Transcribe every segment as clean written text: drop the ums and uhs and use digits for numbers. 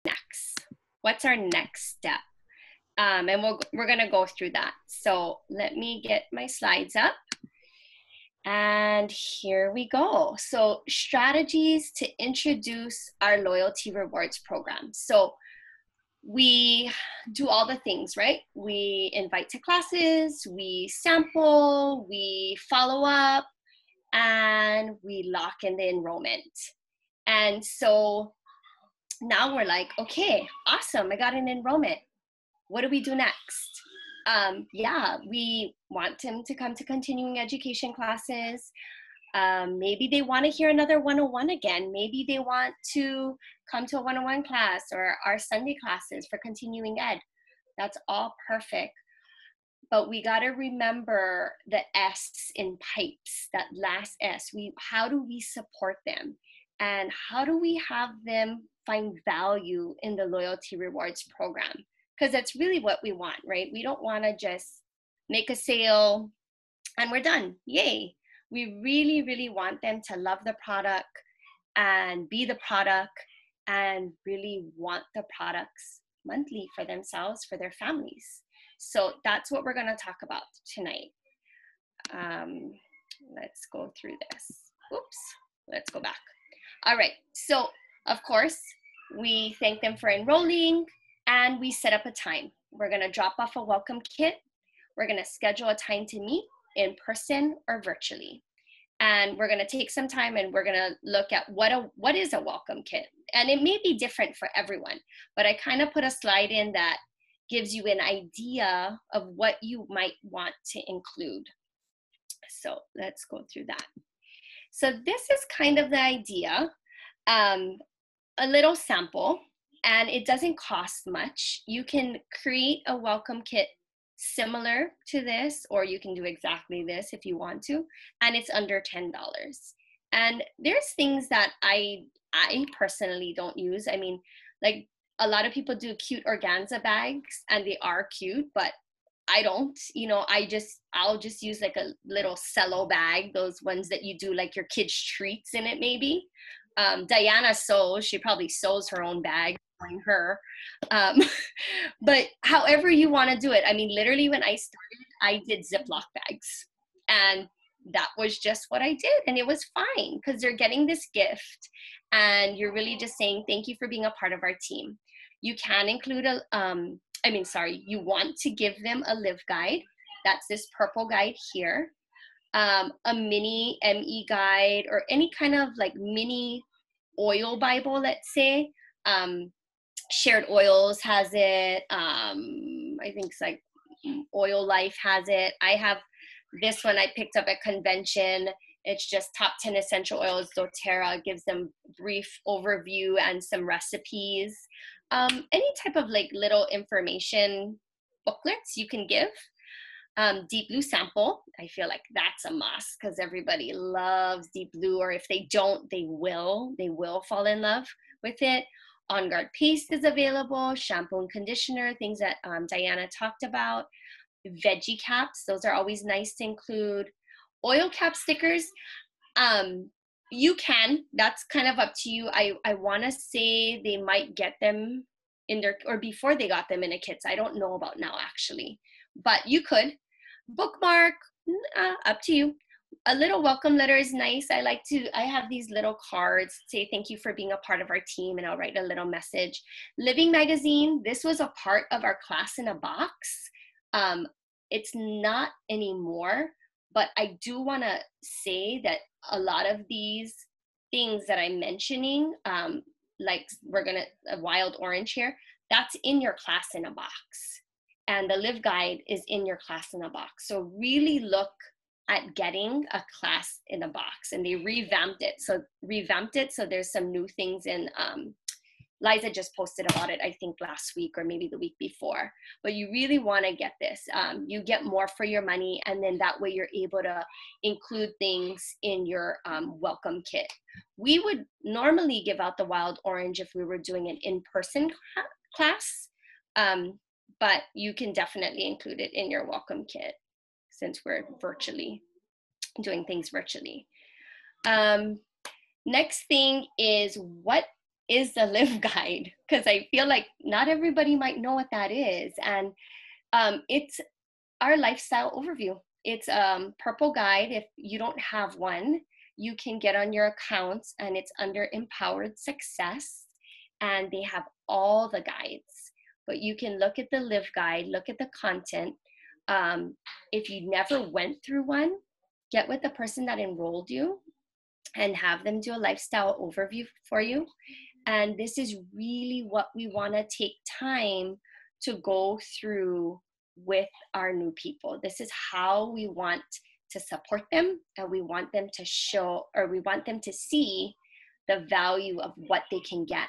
next? What's our next step? And we're gonna go through that. So let me get my slides up. And here we go. So strategies to introduce our loyalty rewards program. So we do all the things, right? We invite to classes, we sample, we follow up, and we lock in the enrollment. And so now we're like, okay, awesome, I got an enrollment. What do we do next? Yeah, we want them to come to continuing education classes. Maybe they want to hear another 101 again. Maybe they want to come to a 101 class or our Sunday classes for continuing ed. That's all perfect. But we got to remember the S in pipes, that last S. How do we support them? And how do we have them find value in the loyalty rewards program? Because that's really what we want, right? We don't want to just make a sale and we're done. Yay. We really, really want them to love the product and be the product and really want the products monthly for themselves, for their families. So that's what we're going to talk about tonight. Let's go through this. Oops, let's go back. All right, so of course, we thank them for enrolling and we set up a time. We're going to drop off a welcome kit. We're going to schedule a time to meet in person or virtually. And we're going to take some time and we're going to look at what is a welcome kit. And it may be different for everyone, but I kind of put a slide in that gives you an idea of what you might want to include. So let's go through that. So this is kind of the idea, a little sample, and it doesn't cost much. You can create a welcome kit similar to this, or you can do exactly this if you want to, and it's under $10. And there's things that I personally don't use. I mean, like a lot of people do cute organza bags and they are cute, but I don't, you know, I'll just use like a little cello bag, those ones that you do like your kids' treats in it maybe. Diana sews, she probably sews her own bag, knowing her. But however you want to do it. I mean, literally when I started, I did Ziploc bags and that was just what I did. And it was fine because they're getting this gift and you're really just saying, thank you for being a part of our team. You can include you want to give them a live guide. That's this purple guide here. A mini ME guide or any kind of like mini oil Bible, let's say. Shared Oils has it. I think it's like Oil Life has it. I have this one I picked up at convention. It's just top 10 essential oils. doTERRA gives them brief overview and some recipes. Any type of like little information booklets you can give. Deep Blue sample, I feel like that's a must because everybody loves Deep Blue, or if they don't, they will fall in love with it. On Guard paste is available, shampoo and conditioner, things that Diana talked about. Veggie caps, those are always nice to include. Oil cap stickers, you can, that's kind of up to you. I want to say they might get them in their, or before they got them in a kit. I don't know about now actually, but you could. Bookmark, up to you. A little welcome letter is nice. I have these little cards, say thank you for being a part of our team, and I'll write a little message. Living magazine, this was a part of our class in a box. It's not anymore, but I do want to say that a lot of these things that I'm mentioning, like a wild orange here, that's in your class in a box. And the Live Guide is in your class in a box. So really look at getting a class in a box, and they revamped it. So there's some new things in, Liza just posted about it, I think last week or maybe the week before, but you really wanna get this. You get more for your money, and then that way you're able to include things in your welcome kit. We would normally give out the wild orange if we were doing an in-person class, but you can definitely include it in your welcome kit since we're doing things virtually. Next thing is, what is the Live Guide, because I feel like not everybody might know what that is. And it's our lifestyle overview. It's purple guide. If you don't have one, you can get on your accounts, and it's under Empowered Success, and they have all the guides. But you can look at the Live Guide, look at the content. If you never went through one, get with the person that enrolled you and have them do a lifestyle overview for you. And this is really what we want to take time to go through with our new people. This is how we want to support them, and we want them to show, or we want them to see the value of what they can get.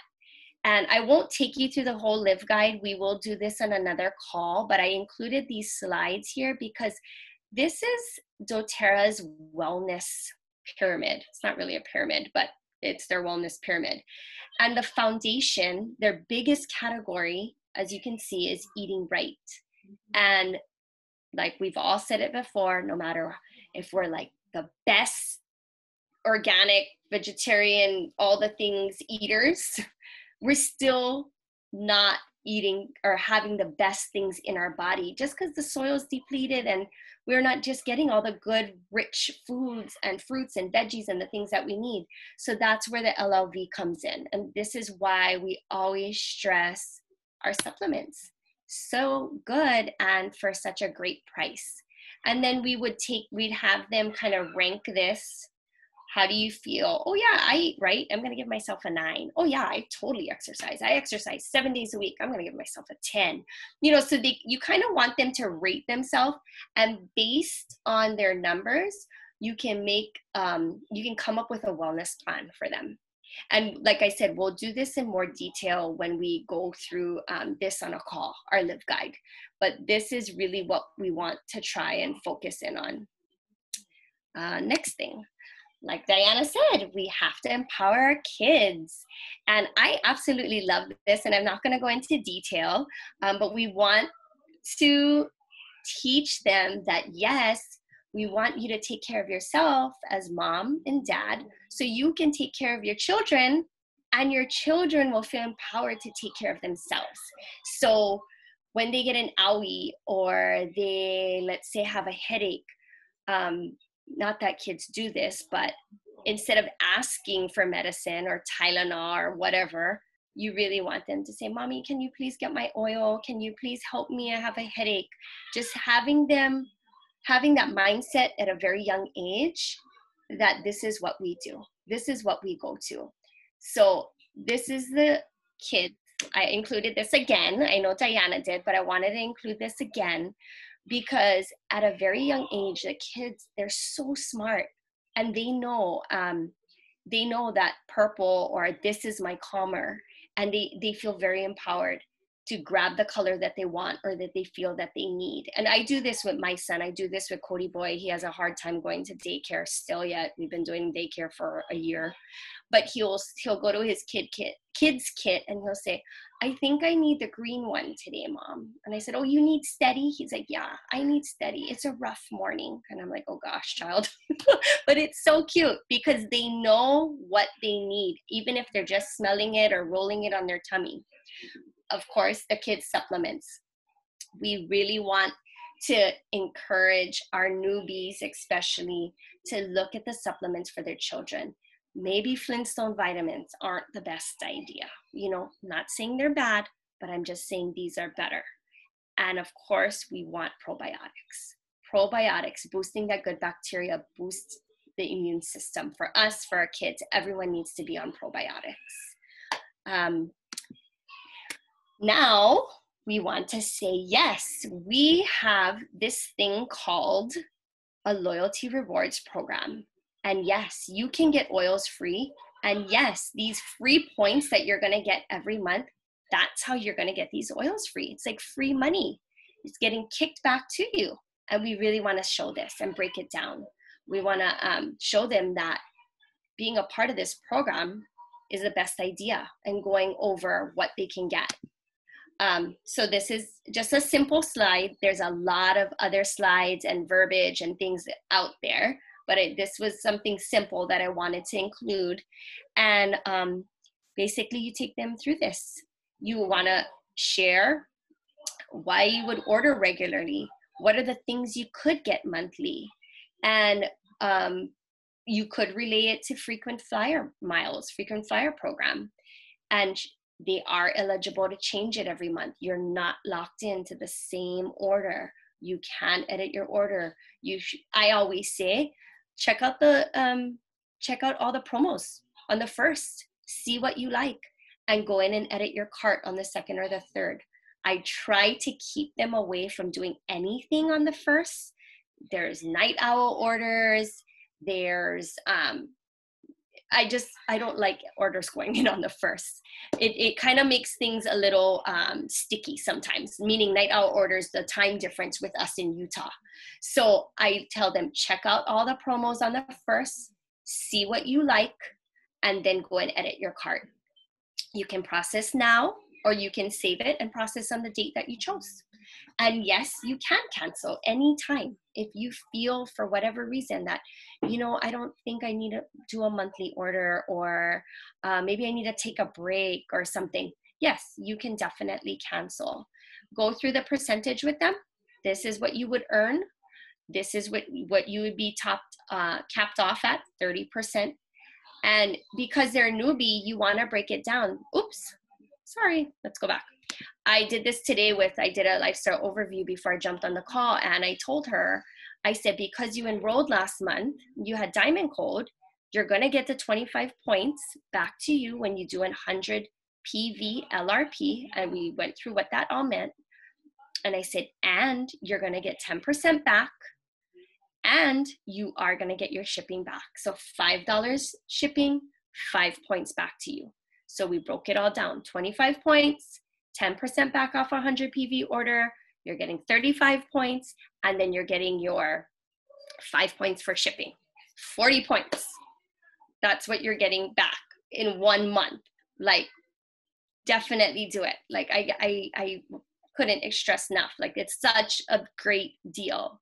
And I won't take you through the whole Live Guide. We will do this on another call, but I included these slides here because this is doTERRA's wellness pyramid. It's not really a pyramid, but it's their wellness pyramid. And the foundation, their biggest category, as you can see, is eating right. And like we've all said it before, no matter if we're like the best organic, vegetarian, all the things eaters, we're still not eating or having the best things in our body just because the soil is depleted and we're not just getting all the good, rich foods and fruits and veggies and the things that we need. So that's where the LLV comes in. And this is why we always stress our supplements. So good and for such a great price. And then we'd have them kind of rank this. How do you feel? Oh yeah, I eat right. I'm going to give myself a 9. Oh yeah, I totally exercise. I exercise 7 days a week. I'm going to give myself a 10. You know, so you kind of want them to rate themselves, and based on their numbers, you can come up with a wellness plan for them. And like I said, we'll do this in more detail when we go through this on a call, our Live Guide. But this is really what we want to try and focus in on. Next thing. Like Diana said, we have to empower our kids. And I absolutely love this, and I'm not going to go into detail, but we want to teach them that, yes, we want you to take care of yourself as mom and dad so you can take care of your children, and your children will feel empowered to take care of themselves. So when they get an owie or they, let's say, have a headache, not that kids do this, but instead of asking for medicine or Tylenol or whatever, you really want them to say, Mommy, can you please get my oil? Can you please help me? I have a headache. Just having that mindset at a very young age that this is what we do. This is what we go to. So this is the kids. I included this again. I know Diana did, but I wanted to include this again because at a very young age, the kids, they're so smart, and they know that purple or this is my calmer, and they feel very empowered to grab the color that they want or that they feel that they need. And I do this with my son. I do this with Cody Boy. He has a hard time going to daycare still yet. We've been doing daycare for a year, but he'll go to his kids kit and he'll say, I think I need the green one today, Mom. And I said, oh, you need steady? He's like, yeah, I need steady. It's a rough morning. And I'm like, oh gosh, child. But it's so cute because they know what they need, even if they're just smelling it or rolling it on their tummy. Of course, the kids' supplements. We really want to encourage our newbies, especially, to look at the supplements for their children. Maybe Flintstone vitamins aren't the best idea. You know, not saying they're bad, but I'm just saying these are better. And of course, we want probiotics. Probiotics, boosting that good bacteria, boost the immune system. For us, for our kids, everyone needs to be on probiotics. Now, we want to say, yes, we have this thing called a loyalty rewards program. And yes, you can get oils free. And yes, these free points that you're going to get every month, that's how you're going to get these oils free. It's like free money. It's getting kicked back to you. And we really want to show this and break it down. We want to show them that being a part of this program is the best idea and going over what they can get. So this is just a simple slide. There's a lot of other slides and verbiage and things out there, but this was something simple that I wanted to include. And basically you take them through this. You want to share why you would order regularly. What are the things you could get monthly? And you could relay it to frequent flyer miles, frequent flyer program. And they are eligible to change it every month. You're not locked into the same order. You can edit your order. I always say, check out all the promos on the first, see what you like, and go in and edit your cart on the second or the third. I try to keep them away from doing anything on the first. There's night owl orders. There's I don't like orders going in on the first. It kind of makes things a little sticky sometimes, meaning night owl orders, the time difference with us in Utah. So I tell them, check out all the promos on the first, see what you like, and then go and edit your cart. You can process now, or you can save it and process on the date that you chose. And yes, you can cancel anytime if you feel for whatever reason that, I don't think I need to do a monthly order, or maybe I need to take a break or something. Yes, you can definitely cancel. Go through the percentage with them. This is what you would earn. This is what you would be capped off at, 30%. And because they're a newbie, you want to break it down. Oops, sorry, let's go back. I did this today I did a lifestyle overview before I jumped on the call, and I told her, I said, because you enrolled last month, you had diamond code, you're going to get the 25 points back to you when you do 100 PV LRP. And we went through what that all meant. And I said, and you're going to get 10% back, and you are going to get your shipping back. So $5 shipping, 5 points back to you. So we broke it all down, 25 points, 10% back off a 100 PV order, you're getting 35 points, and then you're getting your 5 points for shipping, 40 points. That's what you're getting back in 1 month. Like, definitely do it. Like, I couldn't stress enough. Like, it's such a great deal.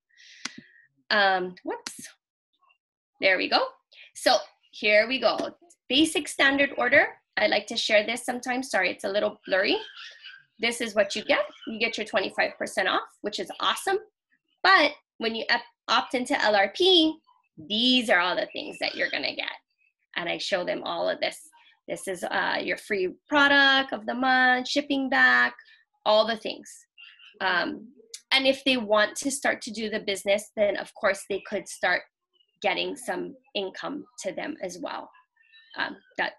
Whoops. There we go. So here we go. Basic standard order. I like to share this sometimes. Sorry, it's a little blurry. This is what you get. You get your 25% off, which is awesome. But when you opt into LRP, these are all the things that you're going to get. And I show them all of this. This is your free product of the month, shipping back, all the things. And if they want to start to do the business, then of course they could start getting some income to them as well. That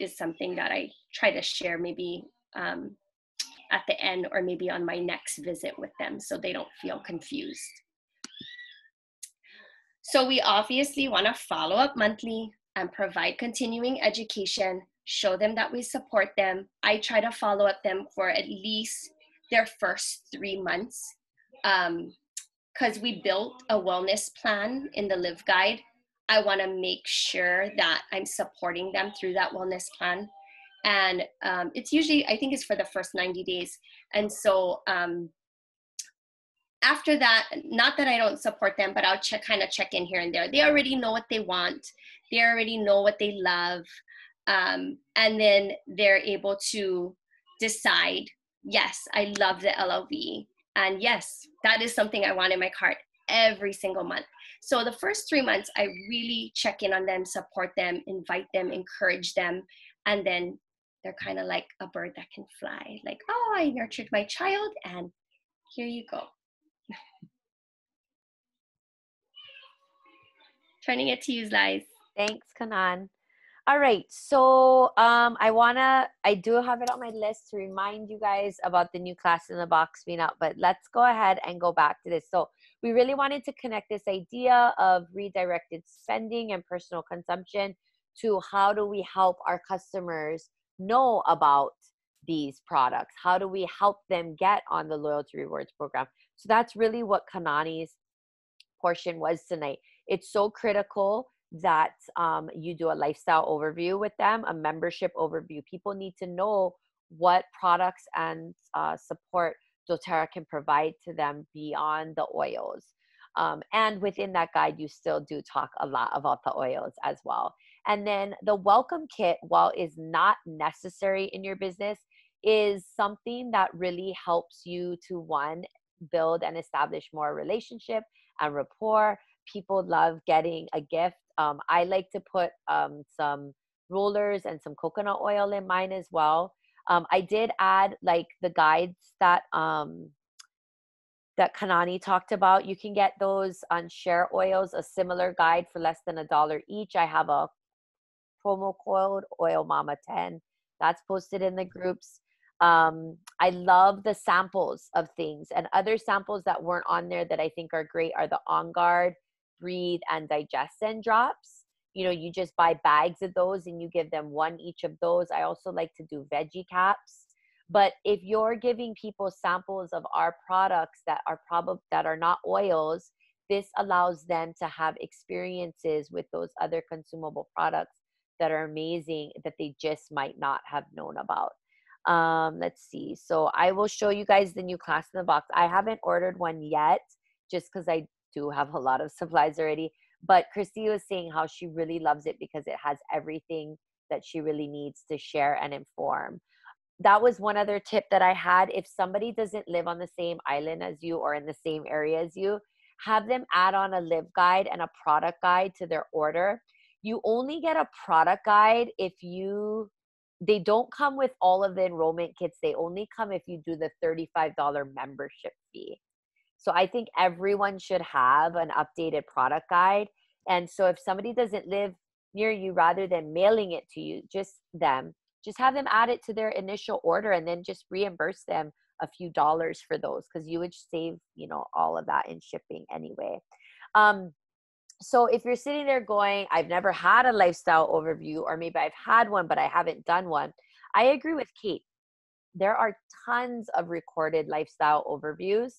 is something that I try to share maybe at the end, or maybe on my next visit with them, so they don't feel confused. So we obviously want to follow up monthly and provide continuing education, show them that we support them. I try to follow up them for at least their first 3 months, because we built a wellness plan in the Live Guide. I want to make sure that I'm supporting them through that wellness plan. And it's usually, I think it's for the first 90 days. And so after that, not that I don't support them, but I'll kind of check in here and there. They already know what they want. They already know what they love. And then they're able to decide, yes, I love the LLV. And yes, that is something I want in my cart every single month. So the first 3 months, I really check in on them, support them, invite them, encourage them. And then they're kind of like a bird that can fly. Like, oh, I nurtured my child, and here you go. Turning it to you, Liz. Thanks, Kanan. All right, so I do have it on my list to remind you guys about the new class in the box being out, but let's go ahead and go back to this. So we really wanted to connect this idea of redirected spending and personal consumption to how do we help our customers know about these products? How do we help them get on the loyalty rewards program? So that's really what Kanani's portion was tonight. It's so critical that you do a lifestyle overview with them, a membership overview. People need to know what products and support doTERRA can provide to them beyond the oils. And within that guide, you still do talk a lot about the oils as well. And then the welcome kit, while is not necessary in your business, is something that really helps you to, one, build and establish more relationship and rapport. People love getting a gift. I like to put some rollers and some coconut oil in mine as well. I did add like the guides that that Kanani talked about. You can get those on Share Oils, a similar guide for less than $1 each. I have a promo code Oil Mama 10 that's posted in the groups. I love the samples of things, and other samples that weren't on there that I think are great are the On Guard, Breathe, and Digestin drops. You know, you just buy bags of those and you give them one each of those. I also like to do veggie caps. But if you're giving people samples of our products that are not oils, this allows them to have experiences with those other consumable products that are amazing that they just might not have known about. Let's see. So I will show you guys the new class in the box. I haven't ordered one yet just because I do have a lot of supplies already. But Christy was saying how she really loves it because it has everything that she really needs to share and inform. That was one other tip that I had. If somebody doesn't live on the same island as you or in the same area as you, have them add on a live guide and a product guide to their order. You only get a product guide if they don't come with all of the enrollment kits. They only come if you do the $35 membership fee. So I think everyone should have an updated product guide. And so if somebody doesn't live near you, rather than mailing it to you, just have them add it to their initial order and then just reimburse them a few dollars for those, because you would save, all of that in shipping anyway. So if you're sitting there going, I've never had a lifestyle overview, or maybe I've had one, but I haven't done one. I agree with Kate. There are tons of recorded lifestyle overviews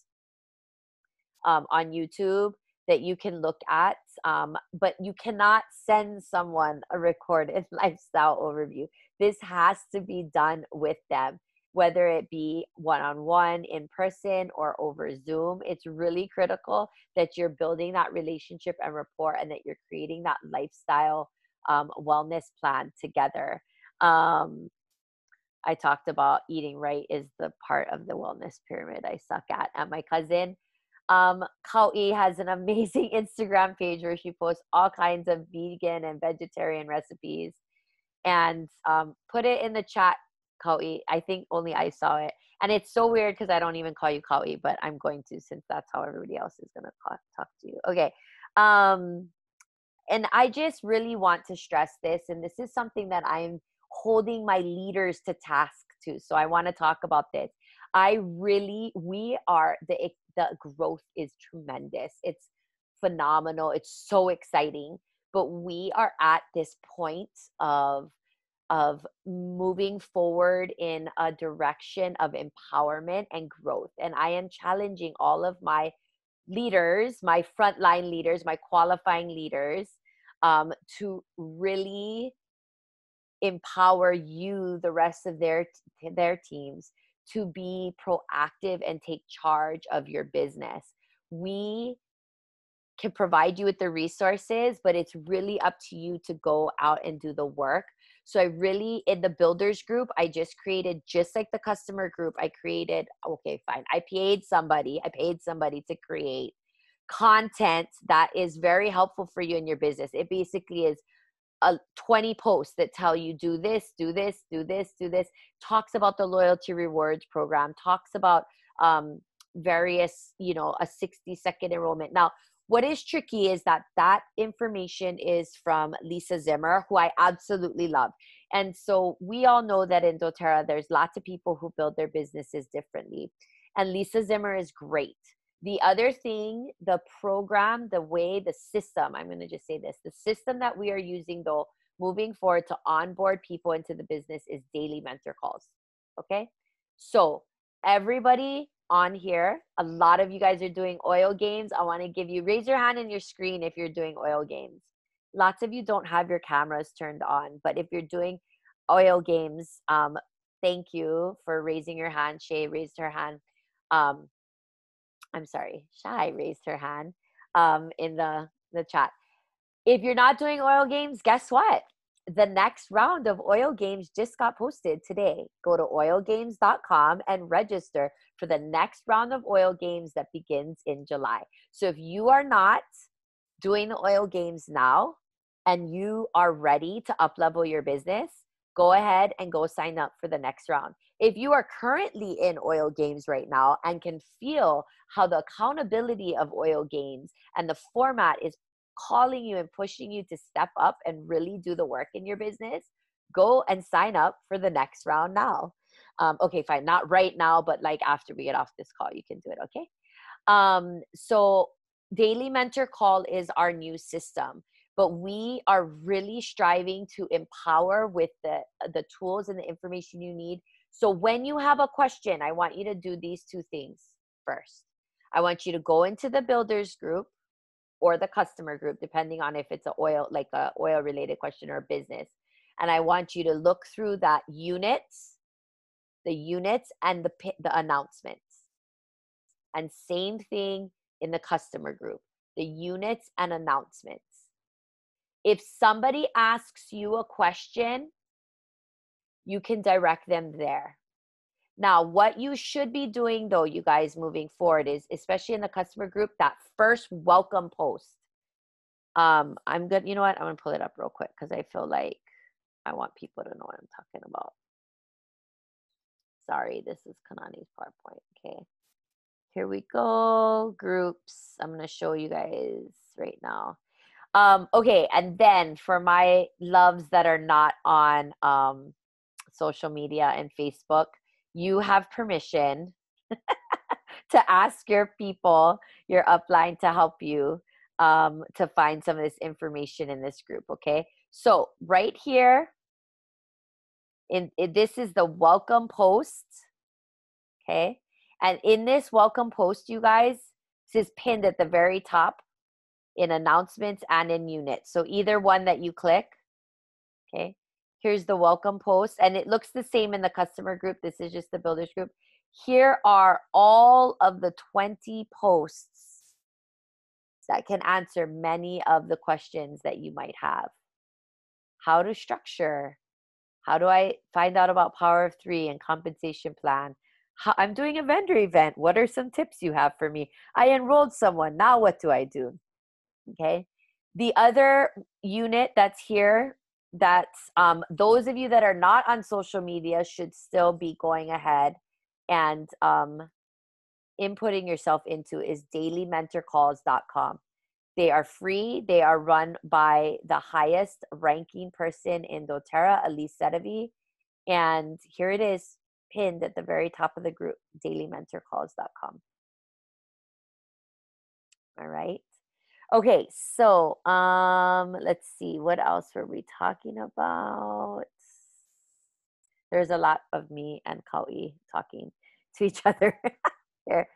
on YouTube that you can look at, but you cannot send someone a recorded lifestyle overview. This has to be done with them, whether it be one-on-one, in person, or over Zoom. It's really critical that you're building that relationship and rapport, and that you're creating that lifestyle wellness plan together. I talked about eating right is the part of the wellness pyramid I suck at. And my cousin, Kau'i, has an amazing Instagram page where she posts all kinds of vegan and vegetarian recipes. And put it in the chat, Kau'i. I think only I saw it. And it's so weird because I don't even call you Kau'i, but I'm going to, since that's how everybody else is going to talk to you. Okay. And I just really want to stress this, and this is something that I'm holding my leaders to task to. So I want to talk about this. The growth is tremendous. It's phenomenal. It's so exciting. But we are at this point of moving forward in a direction of empowerment and growth. And I am challenging all of my leaders, my frontline leaders, my qualifying leaders, to really empower you, the rest of their teams, to be proactive and take charge of your business. We can provide you with the resources, but it's really up to you to go out and do the work. So in the builders group, I just created, just like the customer group, I paid somebody to create content that is very helpful for you in your business. It basically is 20 posts that tell you do this, talks about the loyalty rewards program, talks about various, a 60-second enrollment. Now, what is tricky is that information is from Lisa Zimmer, who I absolutely love. And so we all know that in doTERRA, there's lots of people who build their businesses differently. And Lisa Zimmer is great. The other thing, the program, the system, I'm going to just say this, the system that we are using though, moving forward to onboard people into the business is daily mentor calls. Okay. So everybody on here, a lot of you guys are doing oil games. I want to raise your hand in your screen if you're doing oil games. Lots of you don't have your cameras turned on, but if you're doing oil games, thank you for raising your hand. Shay raised her hand. I'm sorry, Shai raised her hand in the chat. If you're not doing oil games, guess what? the next round of Oil Games just got posted today. Go to oilgames.com and register for the next round of Oil Games that begins in July. So if you are not doing the Oil Games now and you are ready to up-level your business, go ahead and go sign up for the next round. If you are currently in Oil Games right now and can feel how the accountability of Oil Games and the format is calling you and pushing you to step up and really do the work in your business, go and sign up for the next round now. Okay, fine. Not right now, but like after we get off this call, you can do it. Okay. So Daily Mentor Call is our new system, but we are really striving to empower with the tools and the information you need. So when you have a question, I want you to do these two things first. I want you to go into the builders group or the customer group, depending on if it's a oil related question or business. And I want you to look through the units and the announcements. And same thing in the customer group, the units and announcements. If somebody asks you a question, you can direct them there. Now, what you should be doing though, you guys, moving forward is, especially in the customer group, that first welcome post. I'm good. You know what? I'm going to pull it up real quick because I feel like I want people to know what I'm talking about. Sorry, this is Kanani's PowerPoint. Okay. Here we go. Groups. I'm going to show you guys right now. Okay. And then for my loves that are not on social media and Facebook, you have permission to ask your people, your upline, to help you to find some of this information in this group. Okay. So right here, this is the welcome post. Okay. And in this welcome post, you guys, this is pinned at the very top in announcements and in units. So either one that you click. Okay. Here's the welcome post, and it looks the same in the customer group. This is just the builders group. Here are all of the 20 posts that can answer many of the questions that you might have. How to structure. How do I find out about Power of Three and compensation plan? I'm doing a vendor event. What are some tips you have for me? I enrolled someone. Now what do I do? Okay. The other unit that's here, that's those of you that are not on social media should still be going ahead and inputting yourself into, is dailymentorcalls.com. They are free. They are run by the highest ranking person in doTERRA, Elise Sedavi. And here it is, pinned at the very top of the group, dailymentorcalls.com. All right. Okay, so let's see, what else were we talking about? There's a lot of me and Kaui talking to each other here.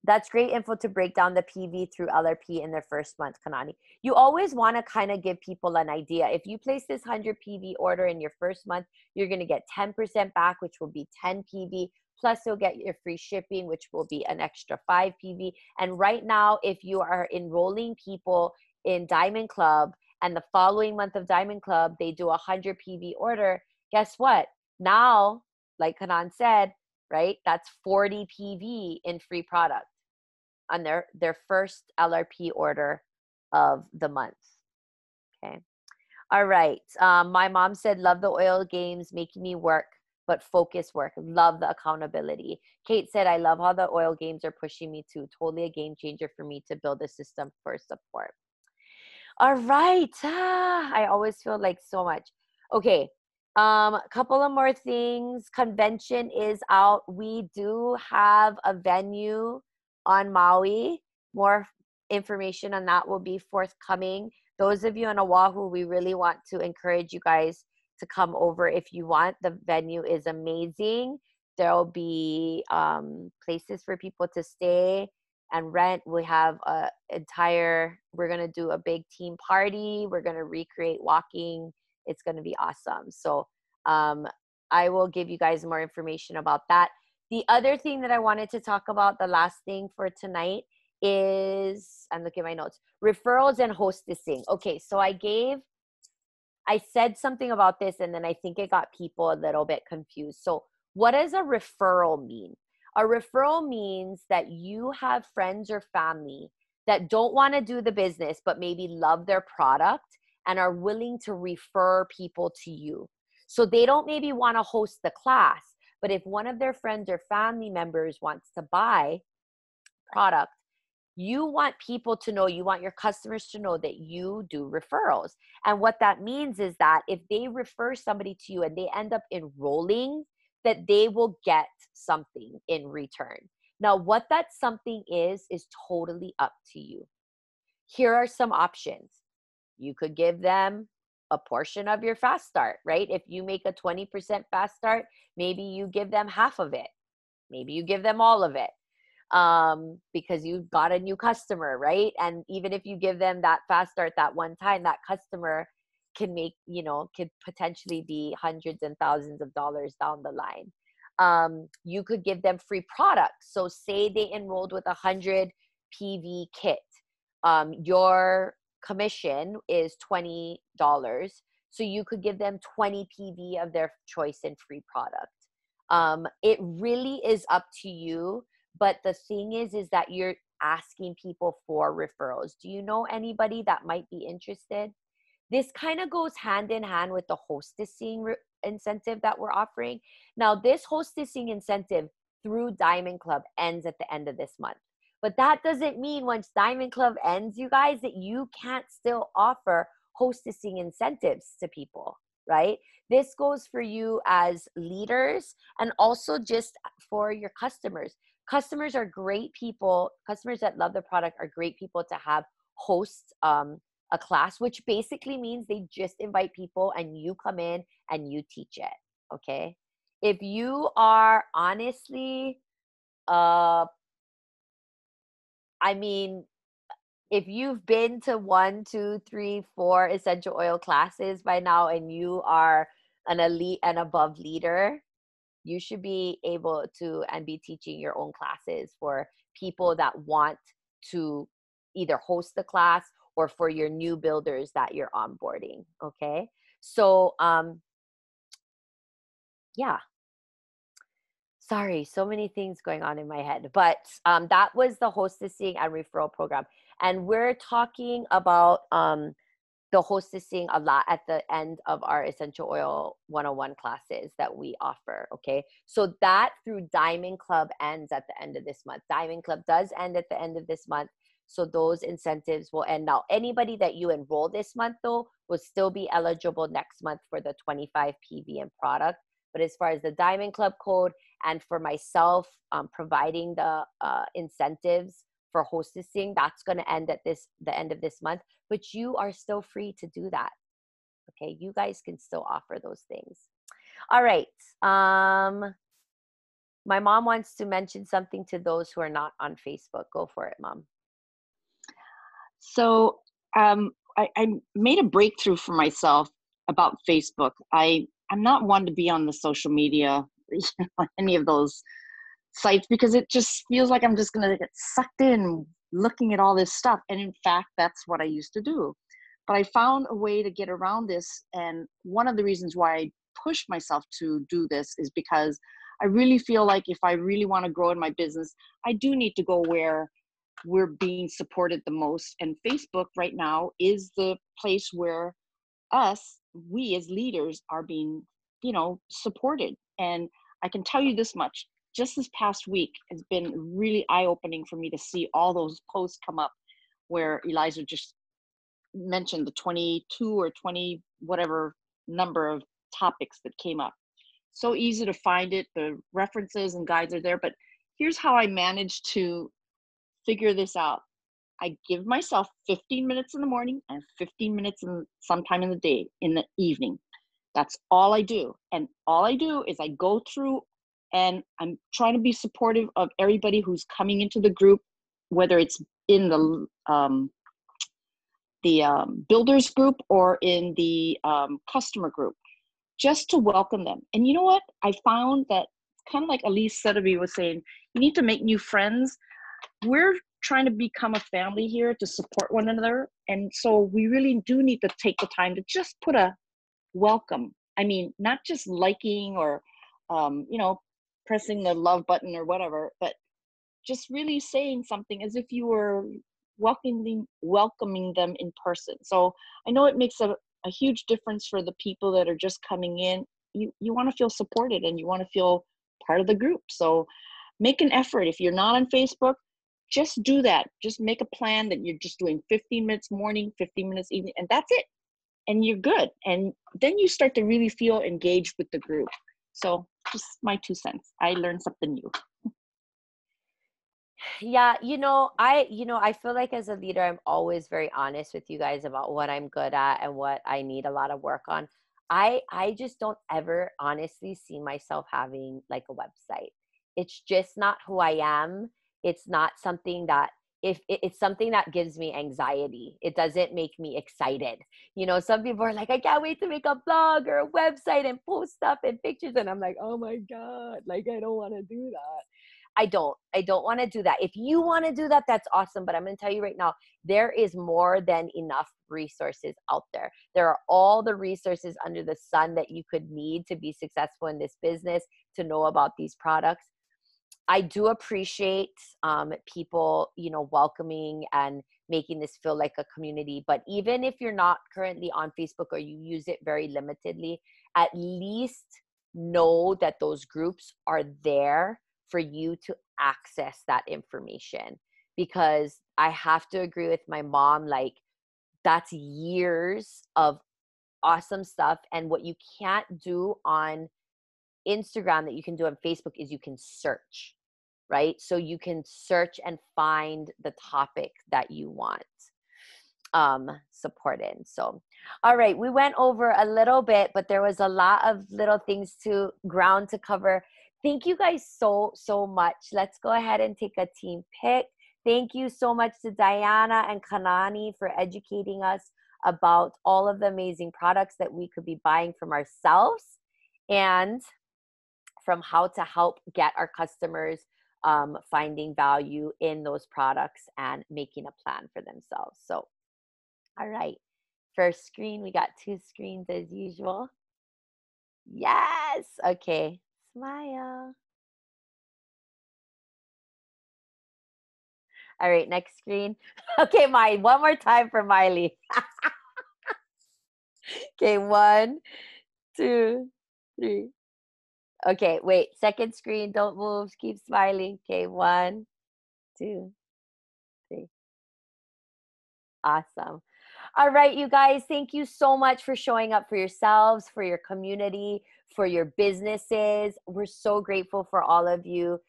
That's great info to break down the PV through LRP in their first month, Kanani. You always want to kind of give people an idea. If you place this 100 PV order in your first month, you're going to get 10% back, which will be 10 PV. Plus, you'll get your free shipping, which will be an extra 5 PV. And right now, if you are enrolling people in Diamond Club and the following month of Diamond Club, they do a 100 PV order, guess what? Now, like Kanan said, right, that's 40 PV in free product on their first LRP order of the month. Okay. All right. My mom said, love the oil games, making me work, but focus work. Love the accountability. Kate said, I love how the oil games are pushing me to. Totally a game changer for me to build a system for support. All right. I always feel like so much. Okay. A couple of more things. Convention is out. We do have a venue on Maui. More information on that will be forthcoming. Those of you on Oahu, we really want to encourage you guys to come over if you want. The venue is amazing. There'll be places for people to stay and rent. We have we're going to do a big team party. We're going to recreate walking. It's going to be awesome. So I will give you guys more information about that. The other thing that I wanted to talk about, the last thing for tonight, is, I'm looking at my notes, referrals and hostessing. Okay, so I gave I said something about this and then I think it got people a little bit confused. So what does a referral mean? A referral means that you have friends or family that don't want to do the business, but maybe love their product and are willing to refer people to you. So they don't maybe want to host the class, but if one of their friends or family members wants to buy product, you want people to know, you want your customers to know that you do referrals. And what that means is that if they refer somebody to you and they end up enrolling, that they will get something in return. Now, what that something is totally up to you. Here are some options. You could give them a portion of your fast start, right? If you make a 20% fast start, maybe you give them half of it. Maybe you give them all of it. Because you got a new customer, right? And even if you give them that fast start that one time, that customer can make, could potentially be hundreds and thousands of dollars down the line. You could give them free products. So say they enrolled with 100 PV kit. Your commission is $20. So you could give them 20 PV of their choice in free product. It really is up to you. But the thing is that you're asking people for referrals. Do you know anybody that might be interested? This kind of goes hand in hand with the hostessing incentive that we're offering. Now, this hostessing incentive through Diamond Club ends at the end of this month. But that doesn't mean once Diamond Club ends, you guys, that you can't still offer hostessing incentives to people, right? This goes for you as leaders and also just for your customers. Customers are great people. Customers that love the product are great people to have host a class, which basically means they just invite people and you come in and you teach it, okay? If you are honestly, if you've been to 1, 2, 3, 4 essential oil classes by now and you are an elite and above leader, you should be able to and be teaching your own classes for people that want to either host the class or for your new builders that you're onboarding. Okay. So, yeah. Sorry, so many things going on in my head, but that was the hostessing and referral program. And we're talking about the hostessing a lot at the end of our Essential Oil 101 classes that we offer, okay? So that through Diamond Club ends at the end of this month. Diamond Club does end at the end of this month, so those incentives will end. Now, anybody that you enroll this month, though, will still be eligible next month for the 25 PV and product. But as far as the Diamond Club code and for myself providing the incentives for hostessing, that's going to end at the end of this month. But you are still free to do that. Okay, you guys can still offer those things. All right. My mom wants to mention something to those who are not on Facebook. Go for it, Mom. So I made a breakthrough for myself about Facebook. I'm not one to be on the social media, any of those sites, because it just feels like I'm just going to get sucked in looking at all this stuff. And in fact, that's what I used to do. But I found a way to get around this. And one of the reasons why I pushed myself to do this is because I really feel like if I really want to grow in my business, I do need to go where we're being supported the most. And Facebook right now is the place where we as leaders are being, supported. And I can tell you this much, just this past week has been really eye-opening for me to see all those posts come up where Eliza just mentioned the 22 or 20, whatever number of topics that came up. So easy to find it. The references and guides are there, but here's how I managed to figure this out. I give myself 15 minutes in the morning and 15 minutes sometime in the day, in the evening. That's all I do. And all I do is I go through and I'm trying to be supportive of everybody who's coming into the group, whether it's in the builders group or in the customer group, just to welcome them. And you know what? I found that kind of like Elise Sotheby was saying, you need to make new friends. We're trying to become a family here to support one another. And so we really do need to take the time to just put a welcome. I mean, not just liking or, pressing the love button or whatever, but just really saying something as if you were welcoming them in person. So I know it makes a huge difference for the people that are just coming in. You want to feel supported and you want to feel part of the group. So make an effort. If you're not on Facebook, just do that. Just make a plan that you're just doing 15 minutes morning, 15 minutes evening, and that's it. And you're good. And then you start to really feel engaged with the group. So just my 2 cents. I learned something new. Yeah, I feel like as a leader, I'm always very honest with you guys about what I'm good at and what I need a lot of work on. I just don't ever honestly see myself having like a website. It's just not who I am. It's not something that it's something that gives me anxiety. It doesn't make me excited. Some people are like, I can't wait to make a blog or a website and post stuff and pictures. And I'm like, oh my God, like I don't want to do that. I don't want to do that. If you want to do that, that's awesome. But I'm going to tell you right now, there is more than enough resources out there. There are all the resources under the sun that you could need to be successful in this business, to know about these products. I do appreciate people, welcoming and making this feel like a community. But even if you're not currently on Facebook or you use it very limitedly, at least know that those groups are there for you to access that information. Because I have to agree with my mom, like that's years of awesome stuff. And what you can't do on Instagram that you can do on Facebook is you can search, right? So you can search and find the topic that you want support in. So, all right, we went over a little bit, but there was a lot of little things ground to cover. Thank you guys so much. Let's go ahead and take a team pick. Thank you so much to Diana and Kanani for educating us about all of the amazing products that we could be buying from ourselves and from how to help get our customers finding value in those products and making a plan for themselves. So, all right, first screen, we got 2 screens as usual. Yes, okay, smile. All right, next screen. Okay, one more time for Miley. Okay, 1, 2, 3. Okay, wait, second screen, don't move, keep smiling. Okay, 1, 2, 3. Awesome. All right, you guys, thank you so much for showing up for yourselves, for your community, for your businesses. We're so grateful for all of you.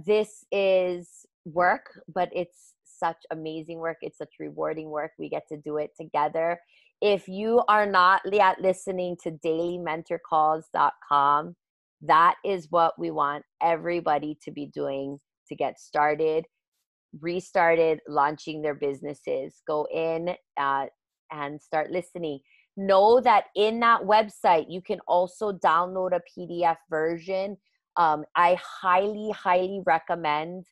This is work, but it's such amazing work. It's such rewarding work. We get to do it together. If you are not yet listening to dailymentorcalls.com, that is what we want everybody to be doing to get started, restarted, launching their businesses. Go in and start listening. Know that in that website, you can also download a PDF version. I highly recommend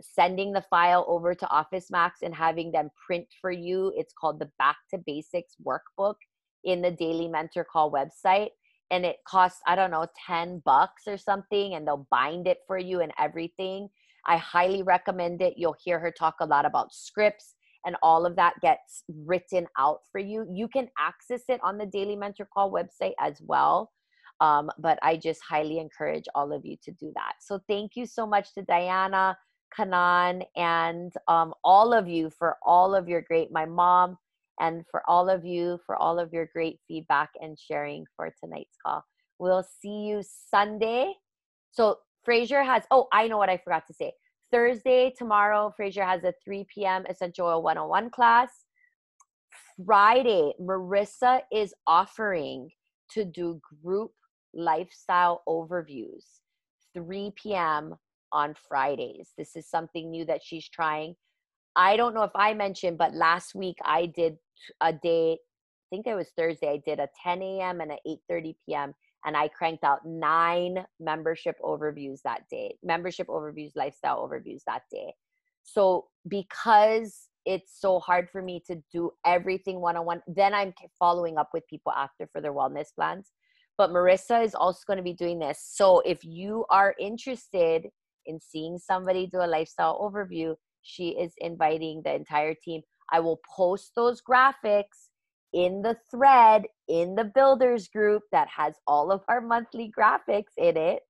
sending the file over to Office Max and having them print for you. It's called the Back to Basics Workbook in the Daily Mentor Call website. And it costs, I don't know, $10 or something, and they'll bind it for you and everything. I highly recommend it. You'll hear her talk a lot about scripts, and all of that gets written out for you. You can access it on the Daily Mentor Call website as well. But I just highly encourage all of you to do that. So thank you so much to Diana, Kanan, and all of you for all of your my mom, and for all of you for all of your great feedback and sharing for tonight's call. We'll see you Sunday. So Fraser has, I know what I forgot to say. Thursday, tomorrow, Fraser has a 3 p.m. Essential Oil 101 class. Friday, Marissa is offering to do group lifestyle overviews, 3 p.m. on Fridays. This is something new that she's trying. I don't know if I mentioned, but last week I did a day, I think it was Thursday, I did a 10 a.m. and an 8:30 p.m. and I cranked out 9 membership overviews that day, lifestyle overviews that day. So because it's so hard for me to do everything one-on-one. Then I'm following up with people after for their wellness plans. But Marissa is also going to be doing this. So if you are interested in seeing somebody do a lifestyle overview, she is inviting the entire team. I will post those graphics in the thread in the builders group that has all of our monthly graphics in it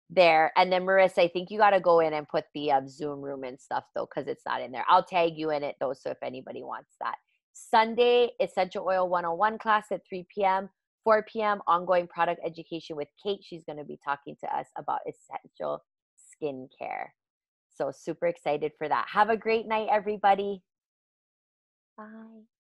there. And then Marissa, I think you got to go in and put the Zoom room and stuff though, because it's not in there. I'll tag you in it though, so if anybody wants that. Sunday, Essential Oil 101 class at 3 p.m. 4 p.m. ongoing product education with Kate. She's going to be talking to us about essential skincare. So super excited for that. Have a great night, everybody. Bye.